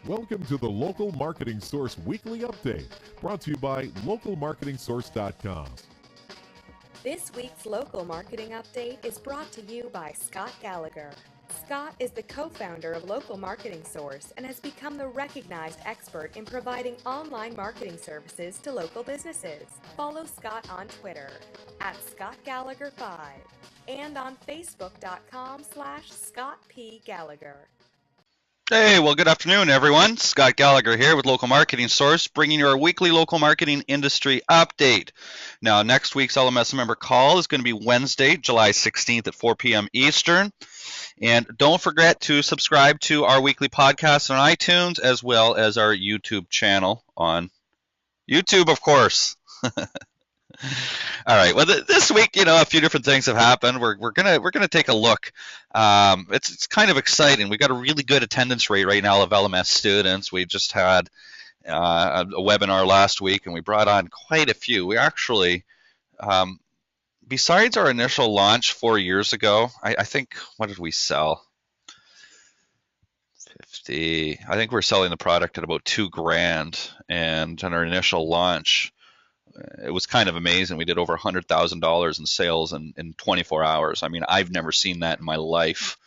Welcome to the Local Marketing Source Weekly Update, brought to you by localmarketingsource.com. This week's Local Marketing Update is brought to you by Scott Gallagher. Scott is the co-founder of Local Marketing Source and has become the recognized expert in providing online marketing services to local businesses. Follow Scott on Twitter @ScottGallagher5 and on Facebook.com/ScottPGallagher. Hey, well, good afternoon, everyone. Scott Gallagher here with Local Marketing Source, bringing you our weekly local marketing industry update. Now, next week's LMS member call is going to be Wednesday, July 16th at 4 p.m. Eastern. And don't forget to subscribe to our weekly podcast on iTunes, as well as our YouTube channel on YouTube, of course. All right. Well, this week, a few different things have happened. We're gonna take a look. It's kind of exciting. We got a really good attendance rate right now of LMS students. We just had a webinar last week, and we brought on quite a few. We actually, besides our initial launch 4 years ago, I think, what did we sell? 50. I think we're selling the product at about $2,000, and on our initial launch, it was kind of amazing. We did over $100,000 in sales in 24 hours. I mean, I've never seen that in my life.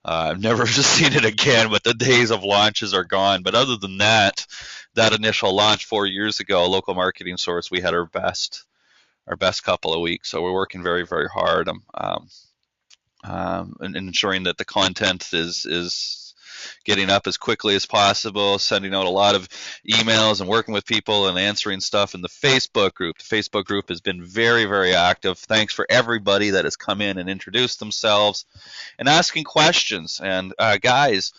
I've never seen it again, but the days of launches are gone. But other than that initial launch 4 years ago, Local Marketing Source, we had our best couple of weeks. So we're working very, very hard and ensuring that the content is getting up as quickly as possible, sending out a lot of emails and working with people and answering stuff in the Facebook group. The Facebook group has been very, very active. Thanks for everybody that has come in and introduced themselves and asking questions. And guys,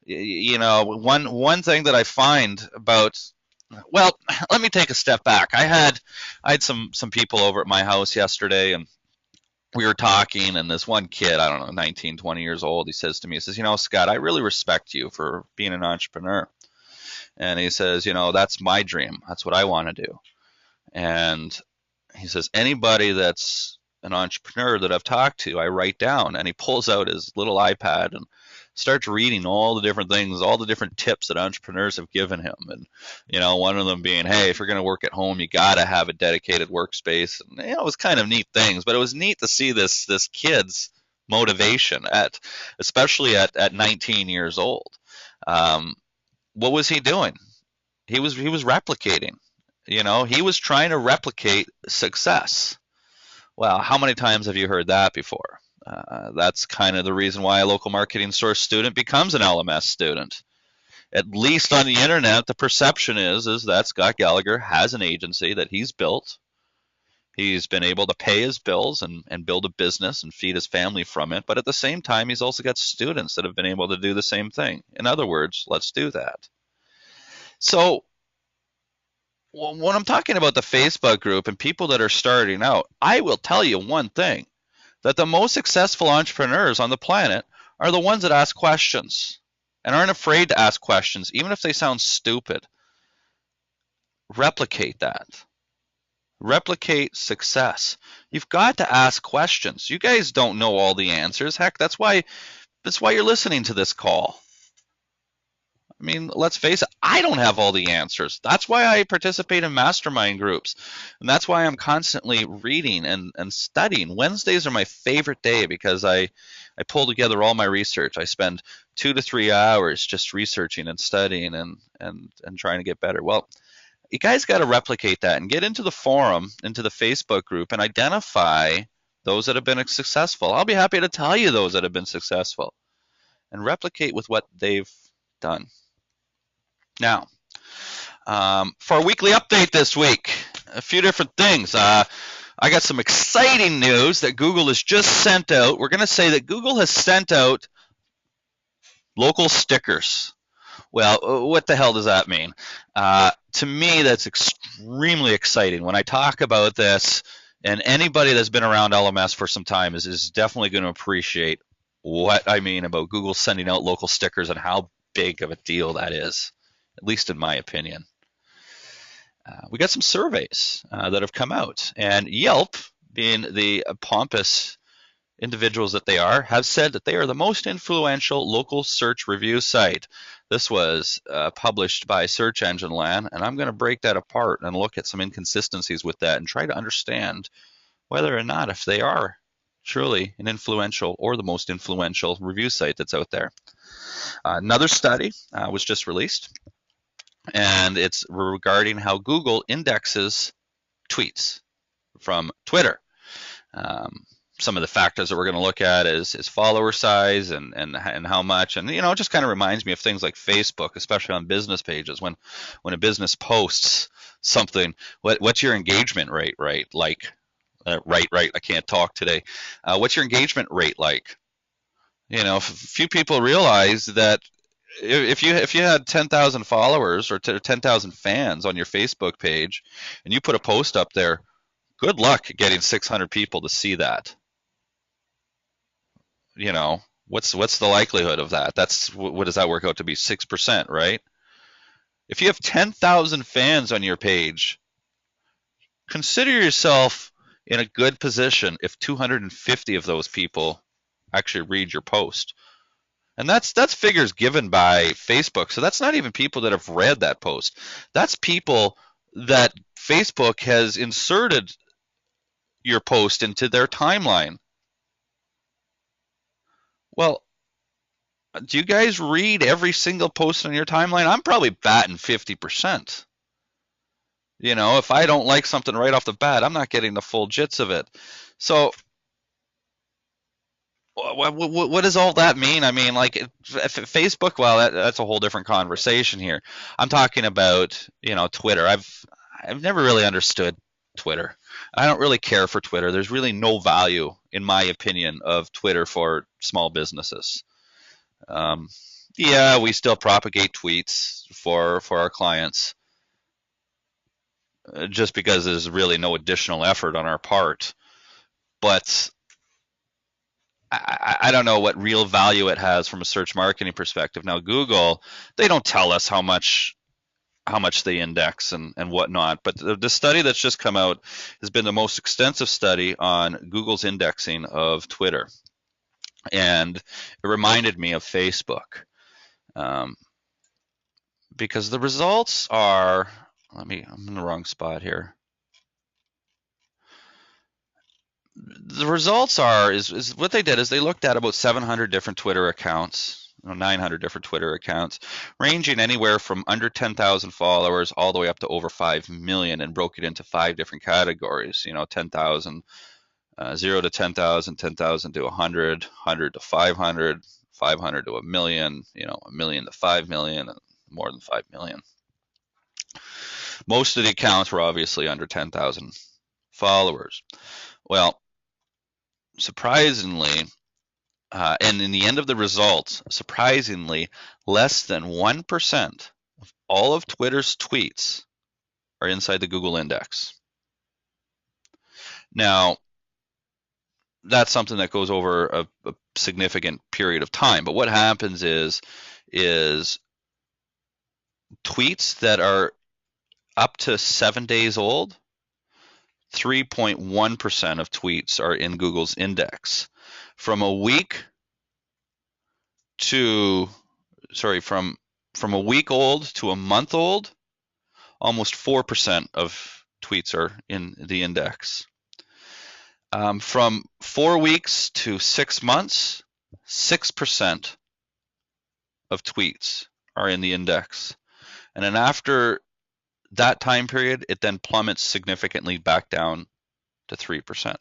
one thing that I find about, well, let me take a step back. I had some people over at my house yesterday, and we were talking, and this one kid, I don't know, 19, 20 years old, he says to me, he says, Scott, I really respect you for being an entrepreneur. And he says, that's my dream. That's what I want to do. And he says, anybody that's an entrepreneur that I've talked to, I write down. And he pulls out his little iPad and starts reading all the different things, all the different tips that entrepreneurs have given him. And, one of them being, hey, if you're going to work at home, you got to have a dedicated workspace. And, it was kind of neat things, but it was neat to see this kid's motivation especially at 19 years old. What was he doing? He was replicating. He was trying to replicate success. Well, how many times have you heard that before? That's kind of the reason why a Local Marketing Source student becomes an LMS student. At least on the internet, the perception is that Scott Gallagher has an agency that he's built. He's been able to pay his bills and build a business and feed his family from it. But at the same time, he's also got students that have been able to do the same thing. In other words, let's do that. So when I'm talking about the Facebook group and people that are starting out, I will tell you one thing, that the most successful entrepreneurs on the planet are the ones that ask questions and aren't afraid to ask questions, even if they sound stupid. Replicate that. Replicate success. You've got to ask questions. You guys don't know all the answers. Heck, that's why you're listening to this call. I mean, let's face it, I don't have all the answers. That's why I participate in mastermind groups. And that's why I'm constantly reading and studying. Wednesdays are my favorite day because I pull together all my research. I spend 2 to 3 hours just researching and studying and trying to get better. Well, you guys got to replicate that and get into the forum, into the Facebook group, and identify those that have been successful. I'll be happy to tell you those that have been successful and replicate with what they've done. Now, for our weekly update this week, a few different things. I got some exciting news that Google has just sent out. We're going to say that Google has sent out local stickers. Well, what the hell does that mean? To me, that's extremely exciting. When I talk about this, and anybody that's been around LMS for some time is definitely going to appreciate what I mean about Google sending out local stickers and how big of a deal that is, at least in my opinion. We got some surveys that have come out, and Yelp, being the pompous individuals that they are, have said that they are the most influential local search review site. This was published by Search Engine Land, and I'm going to break that apart and look at some inconsistencies with that and try to understand whether or not if they are truly an influential or the most influential review site that's out there. Another study was just released, and it's regarding how Google indexes tweets from Twitter. Some of the factors that we're going to look at is follower size and how much, and it just kind of reminds me of things like Facebook, especially on business pages. When a business posts something, what's your engagement rate, right? Like, right. I can't talk today. What's your engagement rate like? Few people realize that if you had 10,000 followers or 10,000 fans on your Facebook page, and you put a post up there, good luck getting 600 people to see that. What's the likelihood of that? What does that work out to be? 6%, right? If you have 10,000 fans on your page, consider yourself in a good position if 250 of those people actually read your post. And that's figures given by Facebook. So that's not even people that have read that post. That's people that Facebook has inserted your post into their timeline. Well, do you guys read every single post on your timeline? I'm probably batting 50%. If I don't like something right off the bat, I'm not getting the full jits of it. So what does all that mean? I mean, like, Facebook, well, that's a whole different conversation here. I'm talking about, Twitter. I've never really understood Twitter. I don't really care for Twitter. There's really no value, in my opinion, of Twitter for small businesses. Yeah, we still propagate tweets for our clients, just because there's really no additional effort on our part. But I don't know what real value it has from a search marketing perspective. Now, Google, they don't tell us how much they index and whatnot, but the study that's just come out has been the most extensive study on Google's indexing of Twitter, and it reminded me of Facebook, because the results are, I'm in the wrong spot here. The results are is what they did is they looked at about 700 different Twitter accounts, 900 different Twitter accounts, ranging anywhere from under 10,000 followers all the way up to over 5 million, and broke it into 5 different categories. 10,000, 0 to 10,000, 10,000 to 100, 100 to 500, 500 to a million, a million to 5 million, and more than 5 million. Most of the accounts were obviously under 10,000 followers. Well, surprisingly, and in the end of the results, surprisingly, less than 1% of all of Twitter's tweets are inside the Google index. Now, that's something that goes over a significant period of time. But what happens is tweets that are up to 7 days old, 3.1% of tweets are in Google's index. From a week old to a month old, almost 4% of tweets are in the index. From 4 weeks to 6 months, 6% of tweets are in the index. And then after that time period, it then plummets significantly back down to 3%.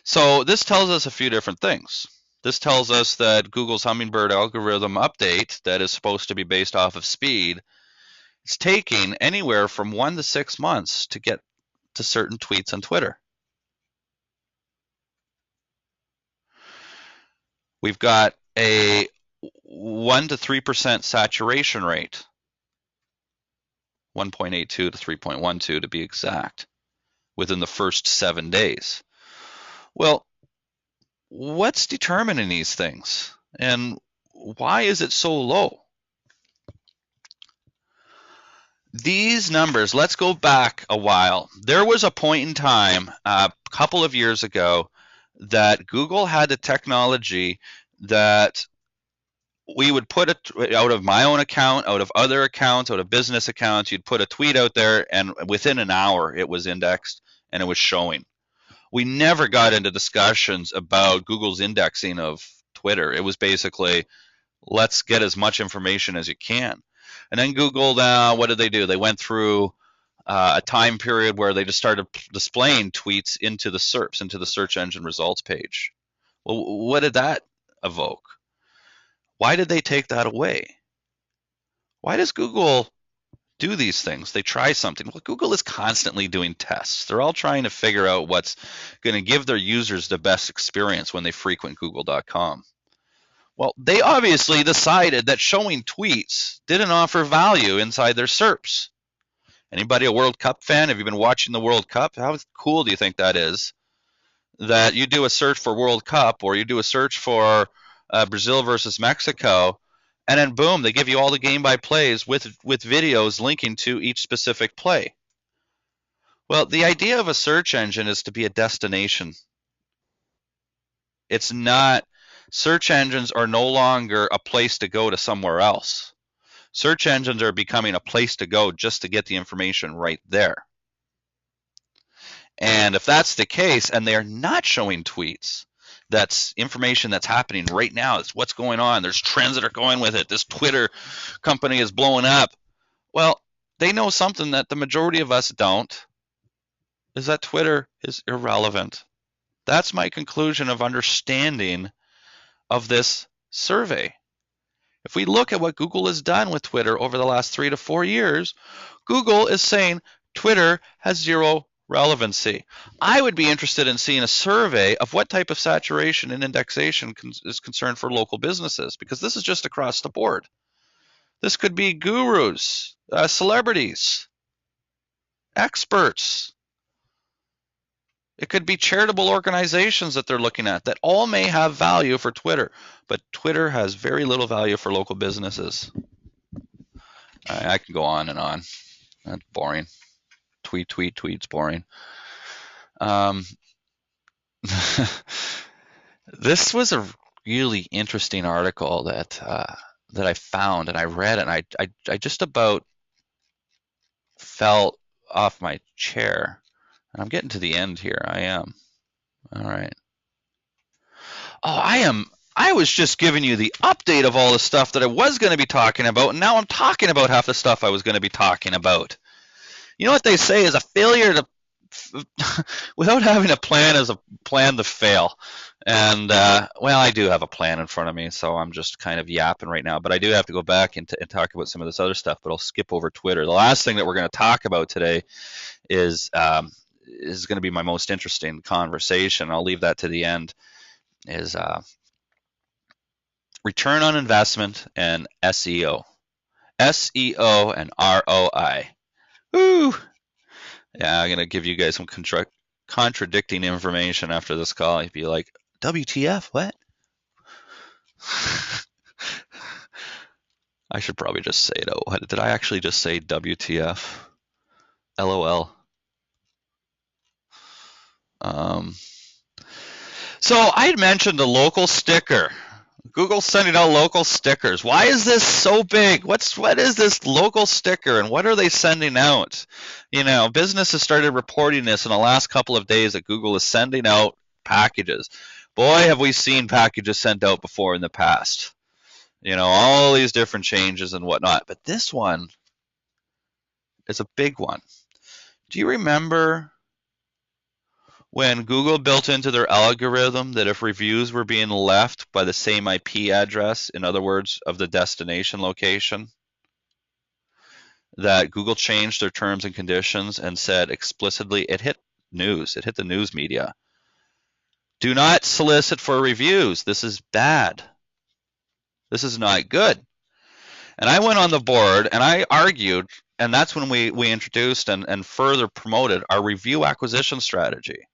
So this tells us a few different things. This tells us that Google's Hummingbird algorithm update that is supposed to be based off of speed is taking anywhere from 1 to 6 months to get to certain tweets on Twitter. We've got a 1 to 3% saturation rate, 1.82 to 3.12 to be exact, within the first 7 days. Well, what's determining these things, and why is it so low? These numbers, let's go back a while. There was a point in time, a couple of years ago, that Google had the technology that we would put it out of my own account, out of other accounts, out of business accounts. You'd put a tweet out there, and within an hour, it was indexed and it was showing. We never got into discussions about Google's indexing of Twitter. It was basically, let's get as much information as you can. And then Google, what did they do? They went through a time period where they just started displaying tweets into the SERPs, into the search engine results page. Well, what did that evoke? Why did they take that away? Why does Google do these things? They try something. Well, Google is constantly doing tests. They're all trying to figure out what's going to give their users the best experience when they frequent google.com. Well, they obviously decided that showing tweets didn't offer value inside their SERPs. Anybody a World Cup fan? Have you been watching the World Cup? How cool do you think that is? That you do a search for World Cup, or you do a search for Brazil versus Mexico, and then boom, they give you all the game-by-plays with videos linking to each specific play. Well, the idea of a search engine is to be a destination. It's not. Search engines are no longer a place to go to somewhere else. Search engines are becoming a place to go just to get the information right there. And if that's the case, and they're not showing tweets, that's information that's happening right now. It's what's going on. There's trends that are going with it. This Twitter company is blowing up. Well, they know something that the majority of us don't, is that Twitter is irrelevant. That's my conclusion of understanding of this survey. If we look at what Google has done with Twitter over the last 3 to 4 years, Google is saying Twitter has zero relevancy. I would be interested in seeing a survey of what type of saturation and indexation is concerned for local businesses, because this is just across the board. This could be gurus, celebrities, experts. It could be charitable organizations that they're looking at that all may have value for Twitter, but Twitter has very little value for local businesses. I can go on and on. That's boring. Tweet's boring. This was a really interesting article that I found, and I read it, and I just about fell off my chair. And I'm getting to the end here. I am. All right. Oh, I was just giving you the update of all the stuff that I was going to be talking about, and now I'm talking about half the stuff I was going to be talking about. You know what they say is a failure to without having a plan is a plan to fail. And well, I do have a plan in front of me, so I'm just kind of yapping right now. But I do have to go back and talk about some of this other stuff. But I'll skip over Twitter. The last thing that we're going to talk about today is going to be my most interesting conversation. I'll leave that to the end. Is return on investment and SEO, SEO and ROI. Woo! Yeah, I'm going to give you guys some contradicting information after this call. You'd be like, WTF, what? I should probably just say it. Oh, did I actually just say WTF? LOL. So I had mentioned a local sticker. Google's sending out local stickers. Why is this so big? What is this local sticker, and what are they sending out? You know, businesses started reporting this in the last couple of days that Google is sending out packages. Boy, have we seen packages sent out before in the past. You know, all these different changes and whatnot. But this one is a big one. Do you remember when Google built into their algorithm that if reviews were being left by the same IP address, in other words, of the destination location, that Google changed their terms and conditions and said explicitly, it hit the news media. Do not solicit for reviews. This is bad. This is not good. And I went on the board and I argued, and that's when we introduced and further promoted our review acquisition strategy.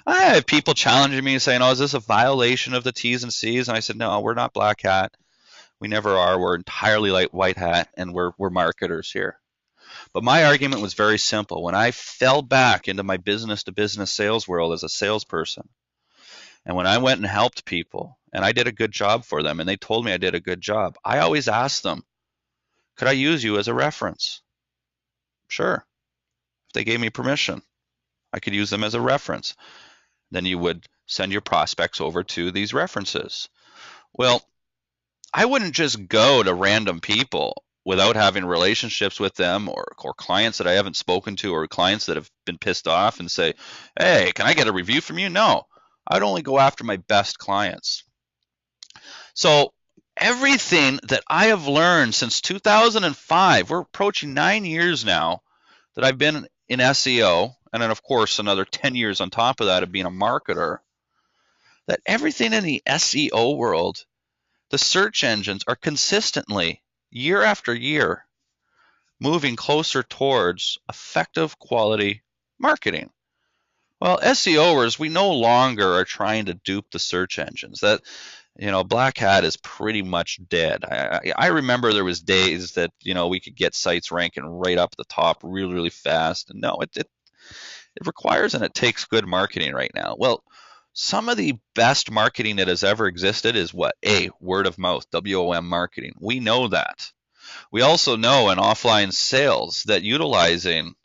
I have people challenging me saying, oh, is this a violation of the T's and C's? And I said, no, we're not black hat. We never are. We're entirely like white hat, and we're marketers here. But my argument was very simple. When I fell back into my business-to-business sales world as a salesperson, And when I went and helped people and I did a good job for them and they told me I did a good job, I always asked them, could I use you as a reference? Sure. If they gave me permission, I could use them as a reference. Then you would send your prospects over to these references. Well, I wouldn't just go to random people without having relationships with them or clients that I haven't spoken to or clients that have been pissed off and say, hey, can I get a review from you? No, I'd only go after my best clients. So everything that I have learned since 2005, we're approaching 9 years now that I've been in SEO, and then of course another 10 years on top of that of being a marketer, that everything in the SEO world, the search engines are consistently, year after year, moving closer towards effective quality marketing. Well, SEOers, we no longer are trying to dupe the search engines. That, Black Hat is pretty much dead. I remember there was days that, we could get sites ranking right up at the top really, really fast. And no, it requires and it takes good marketing right now. Well, some of the best marketing that has ever existed is what? Word of mouth, WOM marketing. We know that. We also know in offline sales that utilizing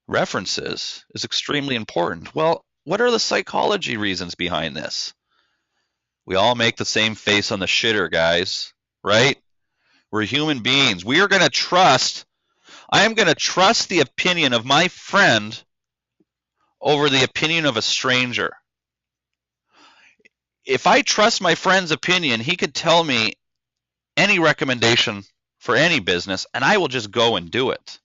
references is extremely important. Well, what are the psychology reasons behind this? We all make the same face on the shitter, guys, right? We're human beings. I am going to trust the opinion of my friend over the opinion of a stranger. If I trust my friend's opinion, he could tell me any recommendation for any business, and I will just go and do it.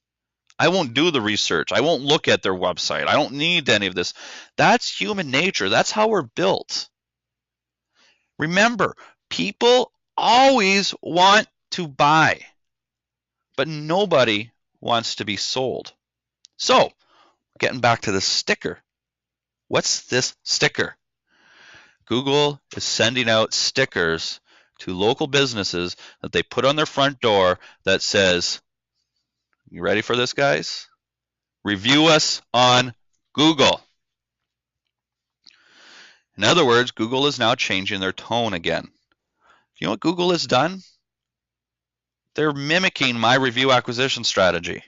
I won't do the research. I won't look at their website. I don't need any of this. That's human nature. That's how we're built. Remember, people always want to buy, but nobody wants to be sold. So, getting back to the sticker. What's this sticker? Google is sending out stickers to local businesses that they put on their front door that says, you ready for this, guys? Review us on Google. In other words, Google is now changing their tone again. You know what Google has done? They're mimicking my review acquisition strategy.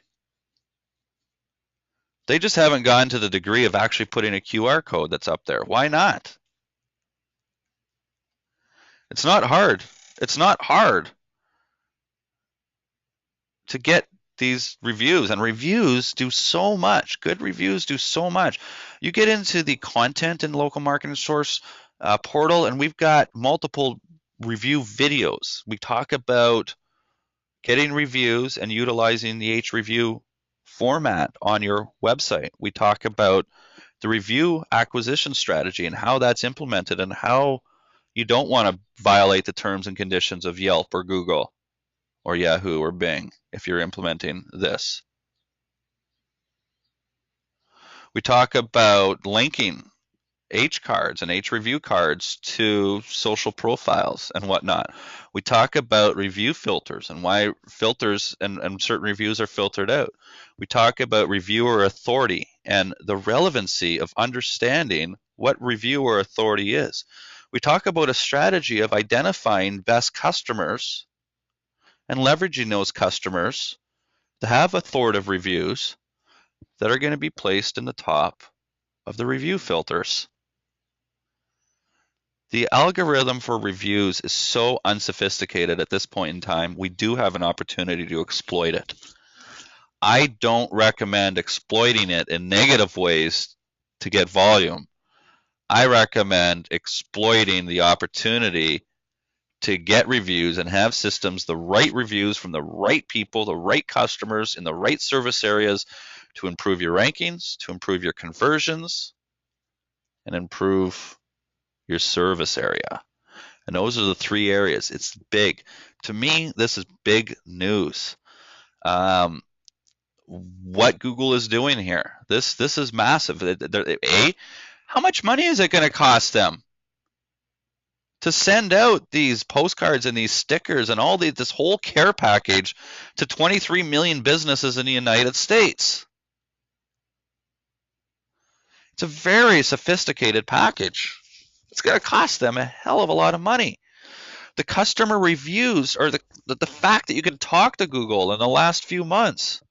They just haven't gone to the degree of actually putting a QR code that's up there. Why not? It's not hard. It's not hard to get these reviews, and reviews do so much. Good reviews do so much. You get into the content in Local Marketing Source portal, and we've got multiple review videos. We talk about getting reviews and utilizing the HReview format on your website. We talk about the review acquisition strategy and how that's implemented and how you don't want to violate the terms and conditions of Yelp or Google or Yahoo or Bing if you're implementing this. We talk about linking H-cards and H-review cards to social profiles and whatnot. We talk about review filters and why filters and certain reviews are filtered out. We talk about reviewer authority and the relevancy of understanding what reviewer authority is. We talk about a strategy of identifying best customers and leveraging those customers to have authoritative reviews that are going to be placed in the top of the review filters. The algorithm for reviews is so unsophisticated at this point in time, we do have an opportunity to exploit it. I don't recommend exploiting it in negative ways to get volume. I recommend exploiting the opportunity to get reviews and have systems, the right reviews from the right people, the right customers in the right service areas to improve your rankings, to improve your conversions, and improve your service area. And those are the three areas. It's big. To me, this is big news. What Google is doing here, this is massive. How much money is it going to cost them to send out these postcards and these stickers and all this whole care package to 23 million businesses in the United States? It's a very sophisticated package. It's going to cost them a hell of a lot of money. The customer reviews, or the fact that you can talk to Google in the last few months,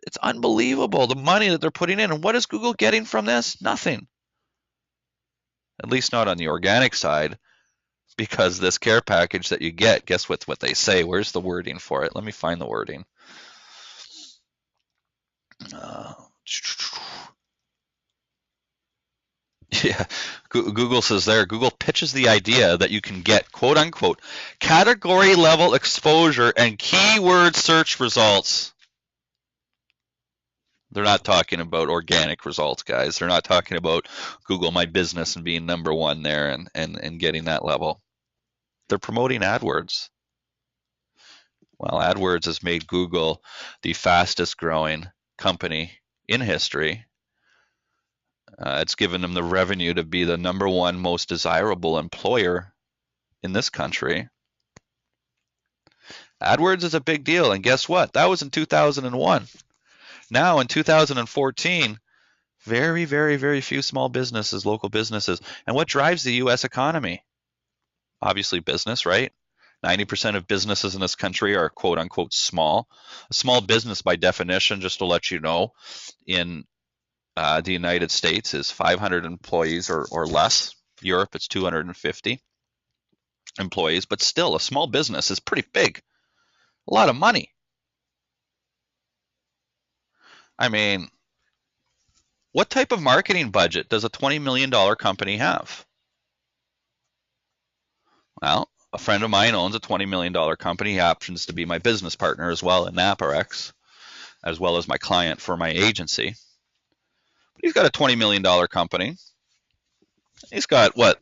it's unbelievable, the money that they're putting in. And what is Google getting from this? Nothing. At least not on the organic side, because this care package that you get, guess what they say? Where's the wording for it? Let me find the wording. Yeah, Google says there, Google pitches the idea that you can get, quote unquote, category level exposure and keyword search results. They're not talking about organic results, guys. They're not talking about Google My Business and being number one there and getting that level. They're promoting AdWords. Well, AdWords has made Google the fastest growing company in history. It's given them the revenue to be the number one most desirable employer in this country. AdWords is a big deal, and guess what? That was in 2001. Now in 2014, very, very, very few small businesses, local businesses. And what drives the U.S. economy? Obviously business, right? 90% of businesses in this country are quote unquote small. A small business by definition, just to let you know, in the United States is 500 employees or less. Europe, it's 250 employees, but still a small business is pretty big. A lot of money. I mean, what type of marketing budget does a $20 million company have? Well, a friend of mine owns a $20 million company. He happens to be my business partner as well in NapaRex, as well as my client for my agency. But he's got a $20 million company. He's got, what,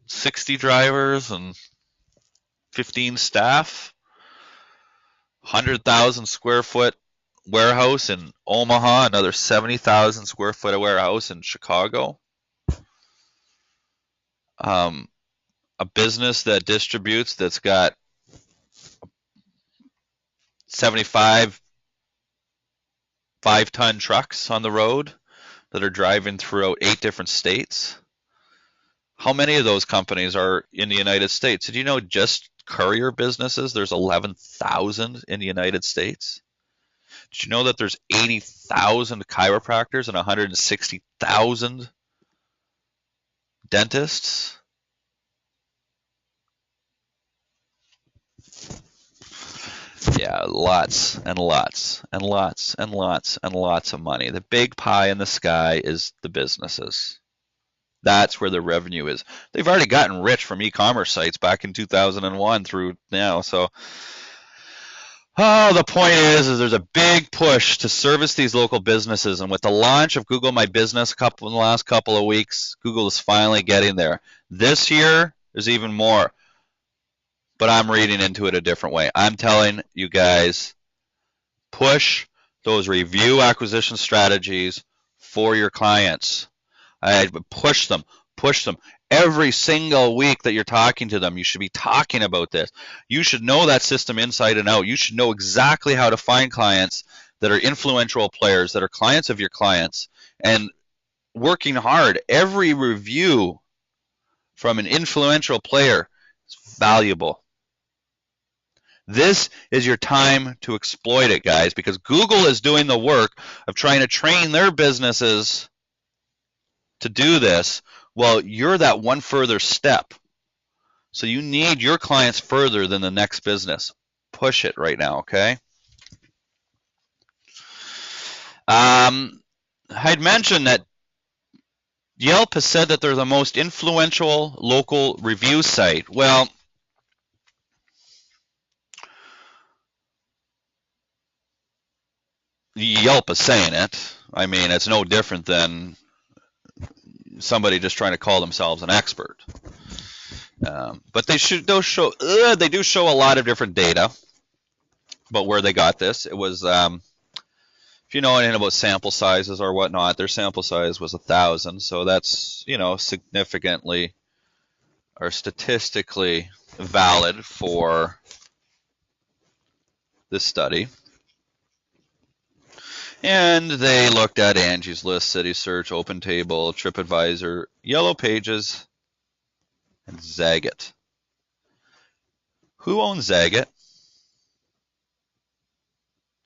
60 drivers and 15 staff, 100,000 square foot warehouse in Omaha, another 70,000 square foot warehouse in Chicago. A business that distributes that's got 75 5-ton trucks on the road that are driving throughout 8 different states. How many of those companies are in the United States? Did you know just courier businesses, there's 11,000 in the United States? Did you know that there's 80,000 chiropractors and 160,000 dentists? Yeah, lots and lots and lots and lots and lots of money. The big pie in the sky is the businesses. That's where the revenue is. They've already gotten rich from e-commerce sites back in 2001 through now. So, the point is there's a big push to service these local businesses. And with the launch of Google My Business in the last couple of weeks, Google is finally getting there. This year, there's even more. But I'm reading into it a different way. I'm telling you guys, push those review acquisition strategies for your clients. Push them. Every single week that you're talking to them, you should be talking about this. You should know that system inside and out. You should know exactly how to find clients that are influential players, that are clients of your clients, and working hard. Every review from an influential player is valuable. This is your time to exploit it, guys, because Google is doing the work of trying to train their businesses to do this. Well, you're that one further step. So you need your clients further than the next business. Push it right now, okay? I'd mentioned that Yelp has said that they're the most influential local review site. Well, Yelp is saying it. I mean, it's no different than somebody just trying to call themselves an expert. But they do show a lot of different data. But where they got this, it was, if you know anything about sample sizes or whatnot, their sample size was 1,000. So that's, significantly or statistically valid for this study. And they looked at Angie's List, City Search, OpenTable, TripAdvisor, Yellow Pages, and Zagat. Who owns Zagat?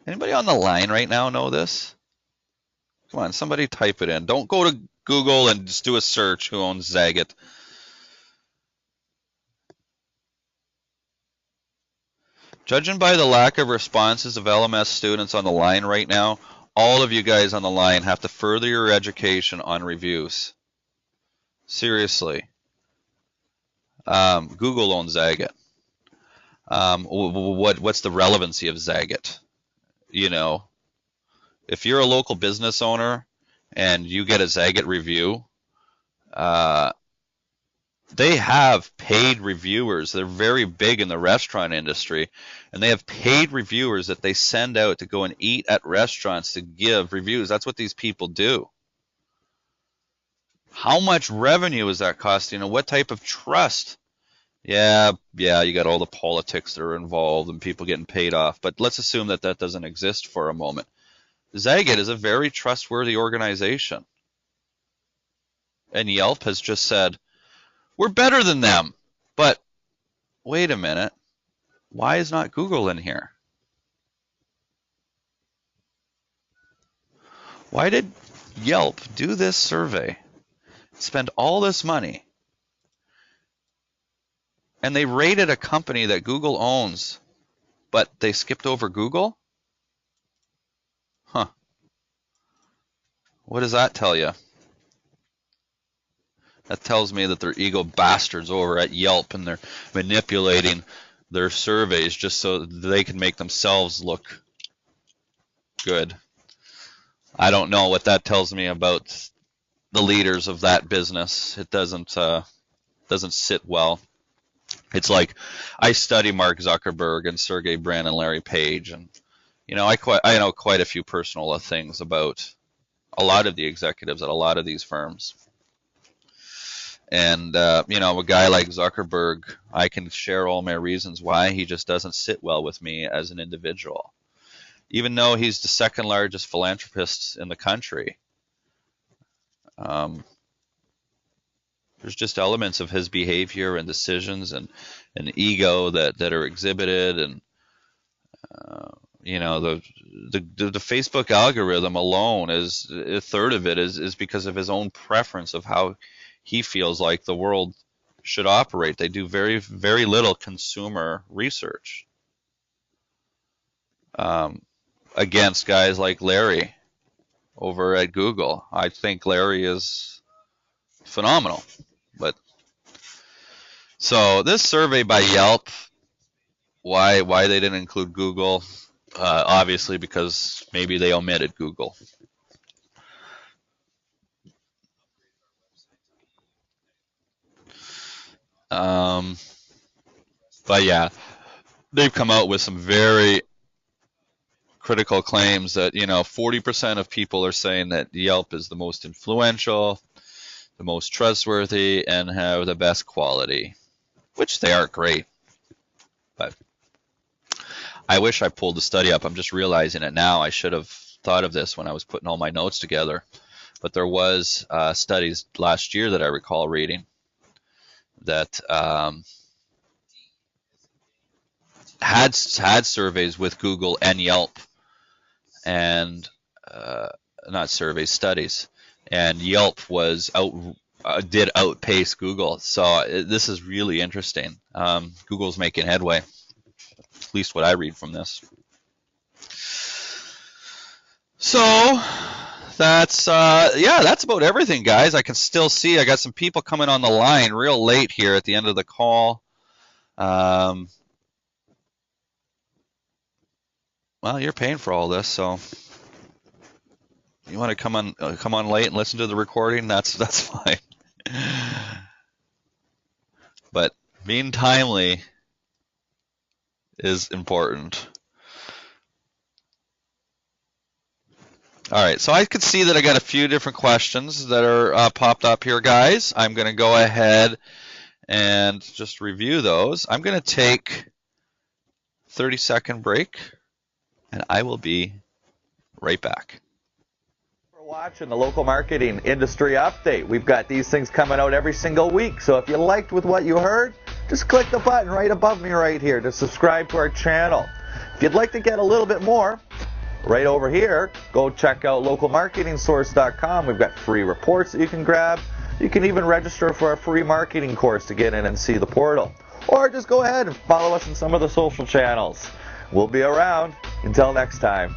Anybody on the line right now know this? Come on, somebody type it in. Don't go to Google and just do a search. Who owns Zagat? Judging by the lack of responses of LMS students on the line right now, all of you guys on the line have to further your education on reviews. Seriously. Google owns Zagat. What's the relevancy of Zagat? You know, if you're a local business owner and you get a Zagat review, they have paid reviewers. They're very big in the restaurant industry, and they have paid reviewers that they send out to go and eat at restaurants to give reviews. That's what these people do. How much revenue is that costing, and what type of trust? Yeah, you got all the politics that are involved and people getting paid off, but let's assume that that doesn't exist for a moment. Zagat is a very trustworthy organization, and Yelp has just said, we're better than them. But wait a minute. Why is not Google in here? Why did Yelp do this survey, spend all this money, and they rated a company that Google owns, but they skipped over Google? Huh. What does that tell you? That tells me that they're ego bastards over at Yelp, and they're manipulating their surveys just so they can make themselves look good. I don't know what that tells me about the leaders of that business. It doesn't sit well. It's like I study Mark Zuckerberg and Sergey Brin and Larry Page, and I know quite a few personal things about a lot of the executives at a lot of these firms. And, a guy like Zuckerberg, I can share all my reasons why he just doesn't sit well with me as an individual. Even though he's the second largest philanthropist in the country, there's just elements of his behavior and decisions and ego that are exhibited. And, the Facebook algorithm alone is a third of it is because of his own preference of how he feels like the world should operate. They do very, very little consumer research against guys like Larry over at Google. I think Larry is phenomenal. But so this survey by Yelp, why they didn't include Google? Obviously because maybe they omitted Google. But yeah, they've come out with some very critical claims that 40% of people are saying that Yelp is the most influential, the most trustworthy, and have the best quality, which they are great. But I wish I pulled the study up. I'm just realizing it now. I should have thought of this when I was putting all my notes together. But there was studies last year that I recall reading that had surveys with Google and Yelp, and not surveys, studies, and Yelp did outpace Google. So this is really interesting. Google's making headway, at least what I read from this. So that's about everything, guys. I can still see I got some people coming on the line real late here at the end of the call. Well, you're paying for all this, so you want to come on late and listen to the recording, that's fine. But being timely is important. All right, so I could see that I got a few different questions that are popped up here, guys. I'm going to go ahead and just review those. I'm going to take a 30-second break, and I will be right back. Watching the local marketing industry update. We've got these things coming out every single week, so if you liked with what you heard, just click the button right above me right here to subscribe to our channel. If you'd like to get a little bit more, right over here, go check out localmarketingsource.com. We've got free reports that you can grab. You can even register for a free marketing course to get in and see the portal. Or just go ahead and follow us on some of the social channels. We'll be around. Until next time.